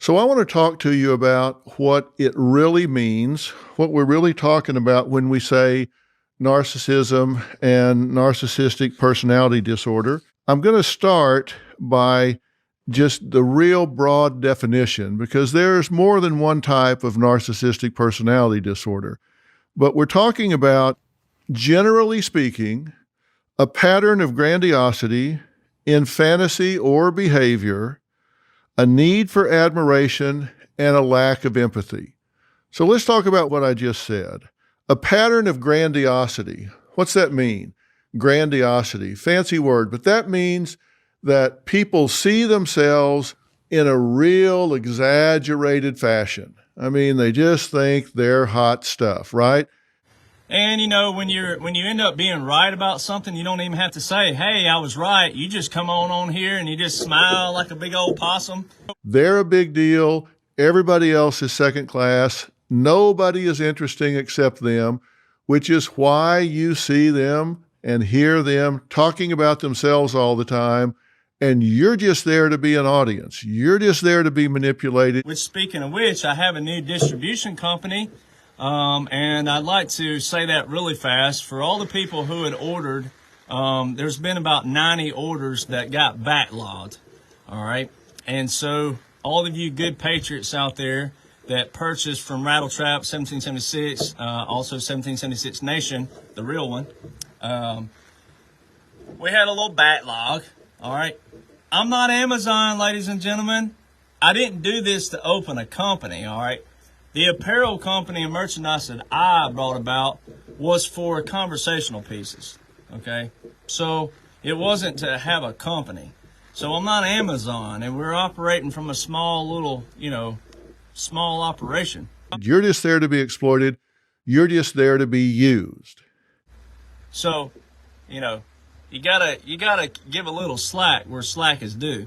So I want to talk to you about what it really means, what we're really talking about when we say narcissism and narcissistic personality disorder. I'm going to start by just the real broad definition because there's more than one type of narcissistic personality disorder. But we're talking about, generally speaking, a pattern of grandiosity in fantasy or behavior, a need for admiration, and a lack of empathy. So let's talk about what I just said. A pattern of grandiosity. What's that mean? Grandiosity, fancy word, but that means that people see themselves in a real exaggerated fashion. I mean, they just think they're hot stuff, right? And when you end up being right about something, you don't even have to say, "Hey, I was right." You just come on here and you just smile like a big old possum. They're a big deal. Everybody else is second class. Nobody is interesting except them, which is why you see them and hear them talking about themselves all the time. And you're just there to be an audience. You're just there to be manipulated. Which, speaking of which, I have a new distribution company. And I'd like to say that really fast. For all the people who had ordered, there's been about 90 orders that got backlogged. All right. And so all of you good patriots out there that purchased from Rattletrap 1776, also 1776 Nation, the real one, we had a little backlog. All right. I'm not Amazon, ladies and gentlemen. I didn't do this to open a company. All right. The apparel company and merchandise that I brought about was for conversational pieces, okay? So it wasn't to have a company. So I'm not Amazon, and we're operating from a small small operation. You're just there to be exploited. You're just there to be used. So, you gotta give a little slack where slack is due.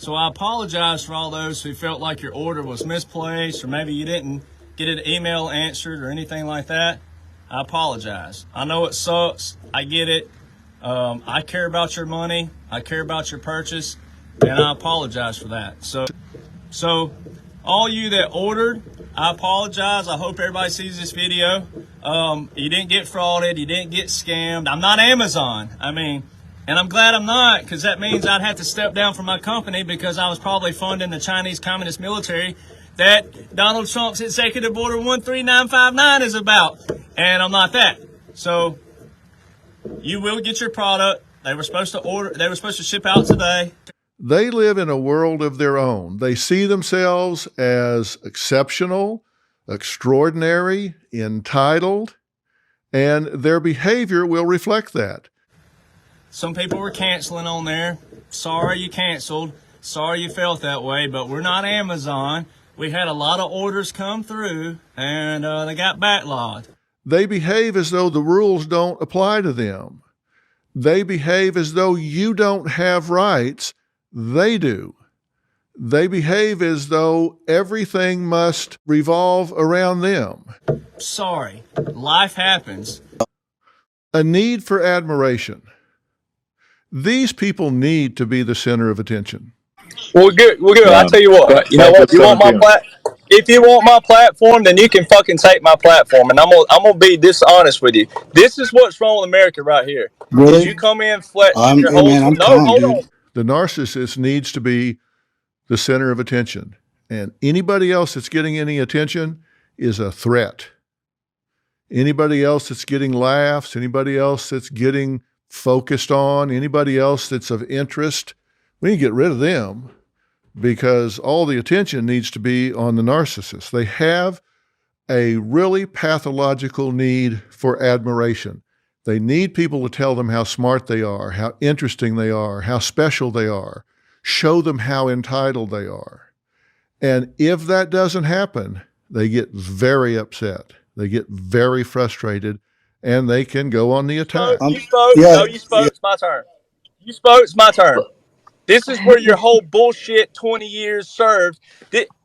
So I apologize for all those who felt like your order was misplaced or maybe you didn't get an email answered or anything like that. I apologize. I know it sucks. I get it. I care about your money. I care about your purchase, and I apologize for that. So all you that ordered, I apologize. I hope everybody sees this video. You didn't get frauded. You didn't get scammed. I'm not Amazon. And I'm glad I'm not, because that means I'd have to step down from my company because I was probably funding the Chinese Communist military that Donald Trump's executive order 13959 is about. And I'm not that. So you will get your product. They were supposed to ship out today. They live in a world of their own. They see themselves as exceptional, extraordinary, entitled, and their behavior will reflect that. Some people were canceling on there. Sorry you canceled. Sorry you felt that way, but we're not Amazon. We had a lot of orders come through, and they got backlogged. They behave as though the rules don't apply to them. They behave as though you don't have rights. They do. They behave as though everything must revolve around them. Sorry. Life happens. A need for admiration. These people need to be the center of attention. Well, good. I'll tell you what. You know what? If you want my platform, then you can fucking take my platform, and I'm gonna be dishonest with you. This is what's wrong with America right here. Really? You come in flex your hold on. The narcissist needs to be the center of attention, and anybody else that's getting any attention is a threat. Anybody else that's getting laughs, anybody else that's getting focused on, anybody else that's of interest, we need to get rid of them because all the attention needs to be on the narcissist. They have a really pathological need for admiration. They need people to tell them how smart they are, how interesting they are, how special they are, show them how entitled they are. And if that doesn't happen, they get very upset. They get very frustrated, and they can go on the attack. You spoke. It's my turn. You spoke. It's my turn. This is where your whole bullshit 20 years served.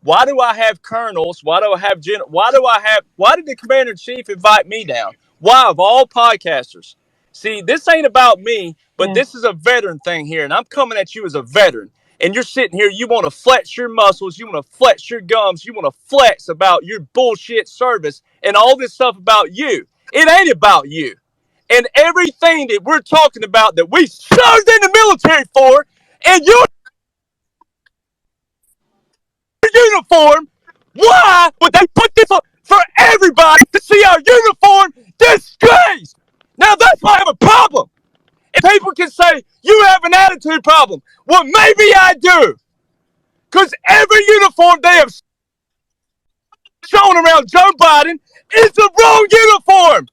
Why do I have colonels? Why did the commander-in-chief invite me down? Why, of all podcasters? See, this ain't about me, but this is a veteran thing here, and I'm coming at you as a veteran. and you're sitting here, you want to flex your muscles, you want to flex your gums, you want to flex about your bullshit service and all this stuff about you. It ain't about you. And everything that we're talking about that we served in the military for, and your uniform, why would they put this on for everybody to see our uniform disgrace? Now that's why I have a problem. If people can say, you have an attitude problem, well, maybe I do. Because every uniform they have shown around Joe Biden is the wrong uniform.